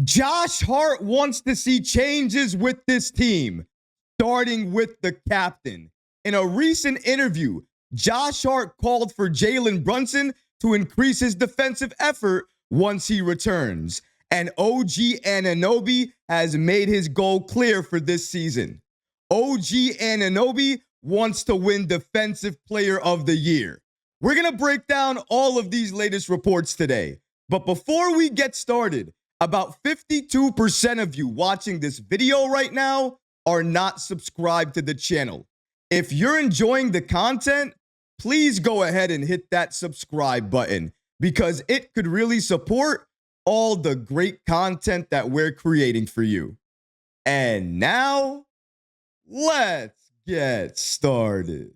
Josh Hart wants to see changes with this team, starting with the captain. In a recent interview, Josh Hart called for Jalen Brunson to increase his defensive effort once he returns. And OG Anunoby has made his goal clear for this season. OG Anunoby wants to win Defensive Player of the Year. We're going to break down all of these latest reports today. But before we get started, about 52% of you watching this video right now are not subscribed to the channel. If you're enjoying the content, please go ahead and hit that subscribe button because it could really support all the great content that we're creating for you. And now, let's get started.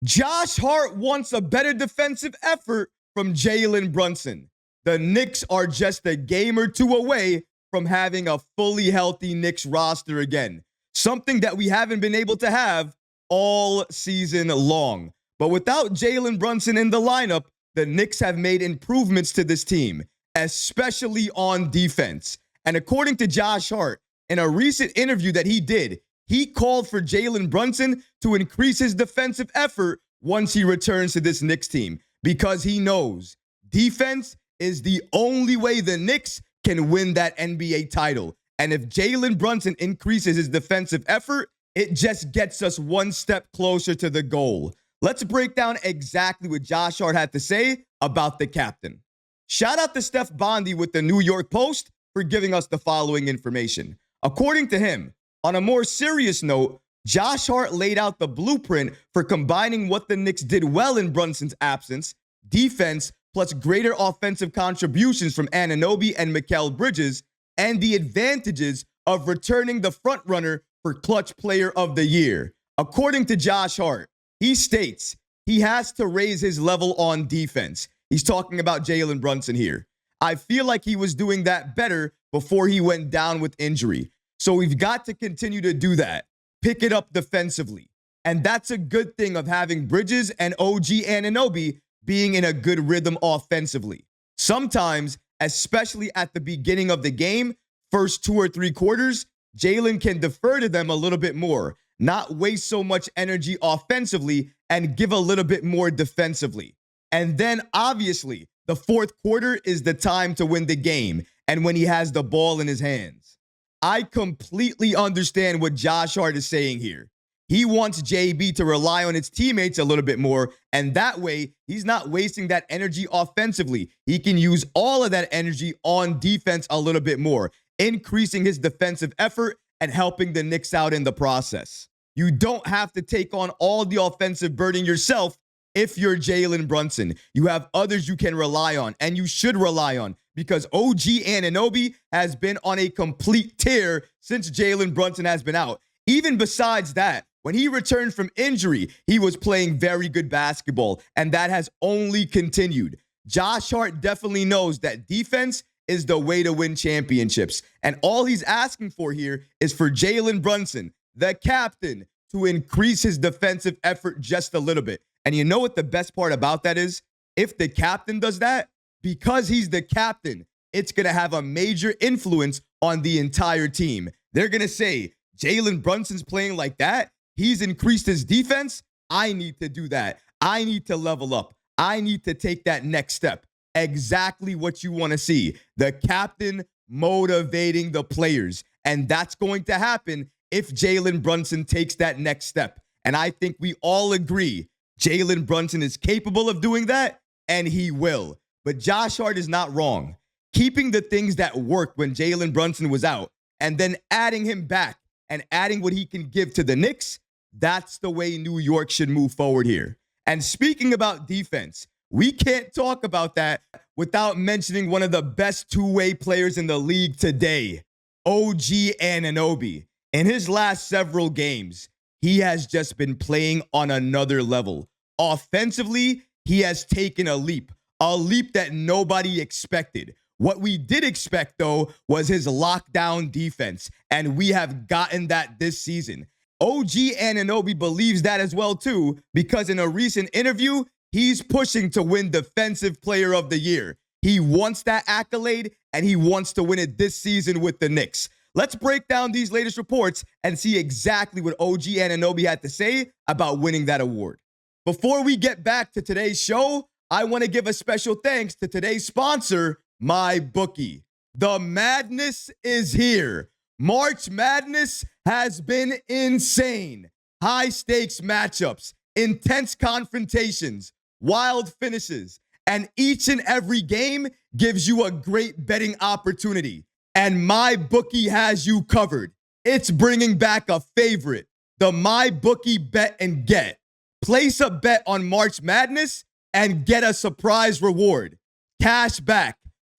Josh Hart wants a better defensive effort from Jalen Brunson. The Knicks are just a game or two away from having a fully healthy Knicks roster again, something that we haven't been able to have all season long. But without Jalen Brunson in the lineup, the Knicks have made improvements to this team, especially on defense. And according to Josh Hart, in a recent interview that he did, he called for Jalen Brunson to increase his defensive effort once he returns to this Knicks team because he knows defense is the only way the Knicks can win that NBA title. And if Jalen Brunson increases his defensive effort, it just gets us one step closer to the goal. Let's break down exactly what Josh Hart had to say about the captain. Shout out to Steph Bondy with the New York Post for giving us the following information. According to him, on a more serious note, Josh Hart laid out the blueprint for combining what the Knicks did well in Brunson's absence, defense, plus greater offensive contributions from Anunoby and Mikal Bridges, and the advantages of returning the frontrunner for Clutch Player of the Year. According to Josh Hart, he states he has to raise his level on defense. He's talking about Jalen Brunson here. I feel like he was doing that better before he went down with injury. So we've got to continue to do that. Pick it up defensively. And that's a good thing of having Bridges and OG Anunoby being in a good rhythm offensively. Sometimes, especially at the beginning of the game, first 2 or 3 quarters, Jalen can defer to them a little bit more, not waste so much energy offensively and give a little bit more defensively. And then, obviously, the fourth quarter is the time to win the game and when he has the ball in his hands. I completely understand what Josh Hart is saying here. He wants JB to rely on his teammates a little bit more, and that way, he's not wasting that energy offensively. He can use all of that energy on defense a little bit more, increasing his defensive effort and helping the Knicks out in the process. You don't have to take on all the offensive burden yourself if you're Jalen Brunson. You have others you can rely on, and you should rely on, because OG Anunoby has been on a complete tear since Jalen Brunson has been out. Even besides that, when he returned from injury, he was playing very good basketball, and that has only continued. Josh Hart definitely knows that defense is the way to win championships, and all he's asking for here is for Jalen Brunson, the captain, to increase his defensive effort just a little bit. And you know what the best part about that is? If the captain does that, because he's the captain, it's going to have a major influence on the entire team. They're going to say, Jalen Brunson's playing like that. He's increased his defense. I need to do that. I need to level up. I need to take that next step. Exactly what you want to see. The captain motivating the players. And that's going to happen if Jalen Brunson takes that next step. And I think we all agree Jalen Brunson is capable of doing that, and he will. But Josh Hart is not wrong. Keeping the things that worked when Jalen Brunson was out and then adding him back and adding what he can give to the Knicks, that's the way New York should move forward here. And speaking about defense, we can't talk about that without mentioning one of the best two-way players in the league today, OG Anunoby. In his last several games, he has just been playing on another level. Offensively, he has taken a leap that nobody expected. What we did expect, though, was his lockdown defense, and we have gotten that this season. OG Anunoby believes that as well, too, because in a recent interview, he's pushing to win Defensive Player of the Year. He wants that accolade, and he wants to win it this season with the Knicks. Let's break down these latest reports and see exactly what OG Anunoby had to say about winning that award. Before we get back to today's show, I want to give a special thanks to today's sponsor, MyBookie. The madness is here. March Madness has been insane. High-stakes matchups, intense confrontations, wild finishes, and each and every game gives you a great betting opportunity. And MyBookie has you covered. It's bringing back a favorite, the MyBookie Bet and Get. Place a bet on March Madness and get a surprise reward. Cash back,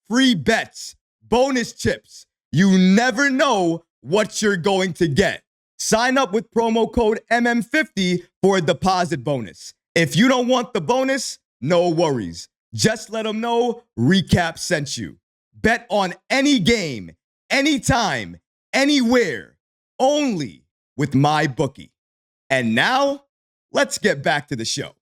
free bets, bonus chips. You never know what you're going to get. Sign up with promo code MM50 for a deposit bonus. If you don't want the bonus, no worries. Just let them know Recap sent you. Bet on any game, anytime, anywhere, only with MyBookie. And now, let's get back to the show.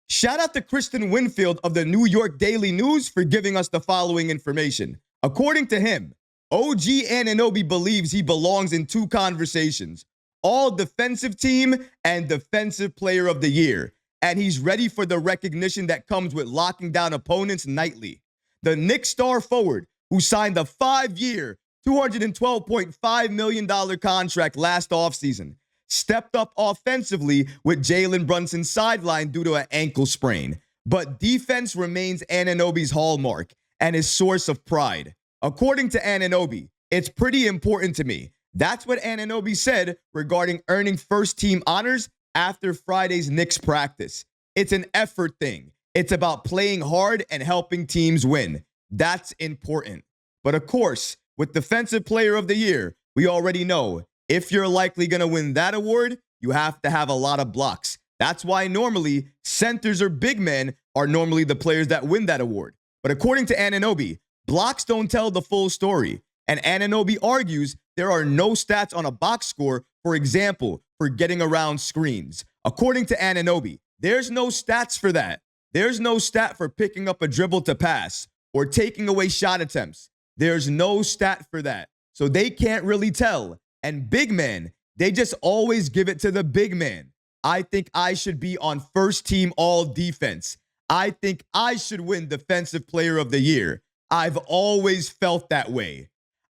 Shout out to Kristen Winfield of the New York Daily News for giving us the following information. According to him, OG Anunoby believes he belongs in two conversations, All Defensive Team and Defensive Player of the Year, and he's ready for the recognition that comes with locking down opponents nightly. The Knicks star forward, who signed a 5-year, $212.5 million contract last offseason, stepped up offensively with Jalen Brunson sidelined due to an ankle sprain. But defense remains Anunoby's hallmark and his source of pride. According to Anunoby, it's pretty important to me. That's what Anunoby said regarding earning first-team honors after Friday's Knicks practice. It's an effort thing. It's about playing hard and helping teams win. That's important. But of course, with Defensive Player of the Year, we already know if you're likely going to win that award, you have to have a lot of blocks. That's why normally centers or big men are normally the players that win that award. But according to Anunoby, blocks don't tell the full story. And Anunoby argues there are no stats on a box score, for example, for getting around screens. According to Anunoby, there's no stats for that. There's no stat for picking up a dribble to pass or taking away shot attempts. There's no stat for that. So they can't really tell. And big men, they just always give it to the big man. I think I should be on first team all defense. I think I should win Defensive Player of the Year. I've always felt that way.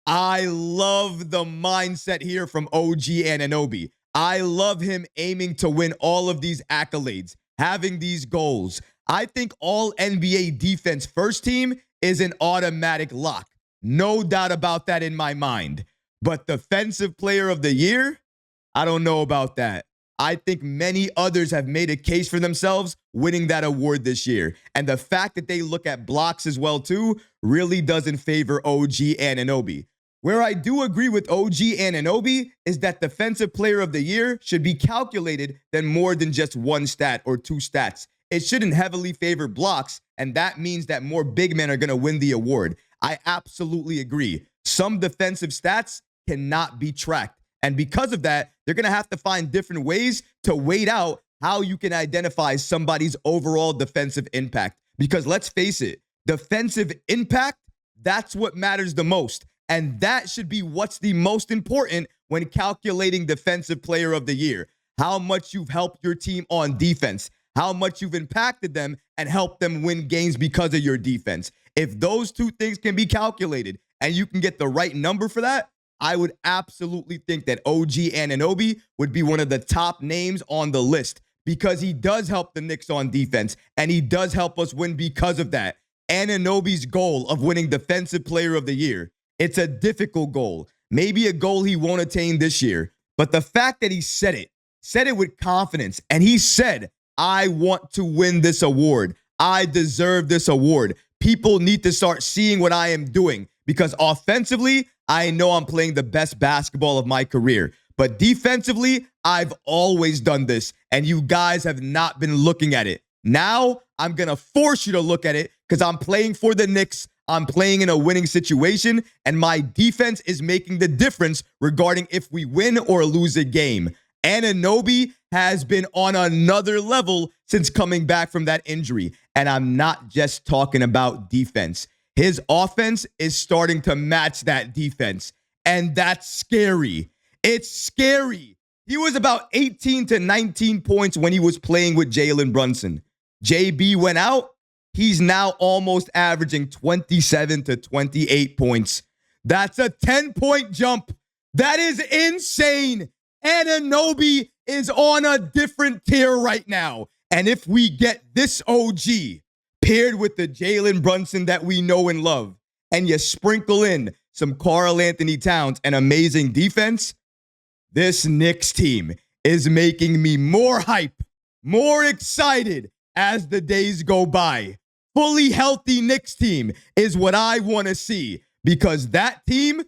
I love the mindset here from OG Anunoby. I love him aiming to win all of these accolades, having these goals. I think all NBA defense first team is an automatic lock. No doubt about that in my mind. But Defensive Player of the Year? I don't know about that. I think many others have made a case for themselves winning that award this year. And the fact that they look at blocks as well too really doesn't favor OG Anunoby. Where I do agree with OG Anunoby is that Defensive Player of the Year should be calculated than more than just one stat or two stats. It shouldn't heavily favor blocks, and that means that more big men are going to win the award. I absolutely agree. Some defensive stats cannot be tracked. And because of that, they're going to have to find different ways to wait out how you can identify somebody's overall defensive impact. Because let's face it, defensive impact, that's what matters the most. And that should be what's the most important when calculating Defensive Player of the Year. How much you've helped your team on defense, how much you've impacted them and helped them win games because of your defense. If those two things can be calculated and you can get the right number for that, I would absolutely think that OG Anunoby would be one of the top names on the list because he does help the Knicks on defense and he does help us win because of that. Anunoby's goal of winning Defensive Player of the Year, it's a difficult goal, maybe a goal he won't attain this year, but the fact that he said it with confidence, and he said, I want to win this award. I deserve this award. People need to start seeing what I am doing because offensively, I know I'm playing the best basketball of my career. But defensively, I've always done this, and you guys have not been looking at it. Now, I'm going to force you to look at it because I'm playing for the Knicks. I'm playing in a winning situation, and my defense is making the difference regarding if we win or lose a game. Anunoby has been on another level since coming back from that injury, and I'm not just talking about defense. His offense is starting to match that defense, and that's scary. It's scary. He was about 18 to 19 points when he was playing with Jalen Brunson. JB went out. He's now almost averaging 27 to 28 points. That's a 10-point jump. That is insane. Anunoby is on a different tier right now. And if we get this OG paired with the Jalen Brunson that we know and love, and you sprinkle in some Karl Anthony Towns and amazing defense, this Knicks team is making me more hype, more excited as the days go by. Fully healthy Knicks team is what I want to see, because that team,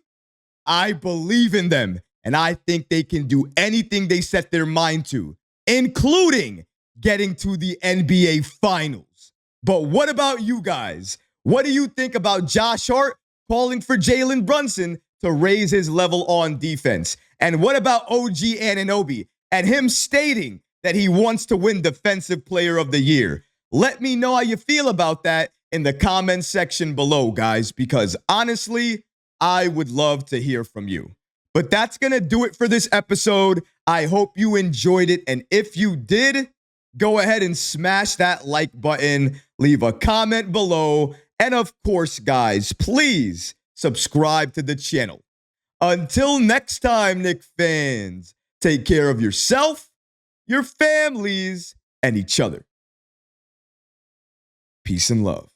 I believe in them, and I think they can do anything they set their mind to, including getting to the NBA Finals. But what about you guys? What do you think about Josh Hart calling for Jalen Brunson to raise his level on defense? And what about OG Anunoby and him stating that he wants to win Defensive Player of the Year? Let me know how you feel about that in the comment section below, guys, because honestly, I would love to hear from you. But that's going to do it for this episode. I hope you enjoyed it. And if you did, go ahead and smash that like button, leave a comment below, and of course, guys, please subscribe to the channel. Until next time, Knicks fans, take care of yourself, your families, and each other. Peace and love.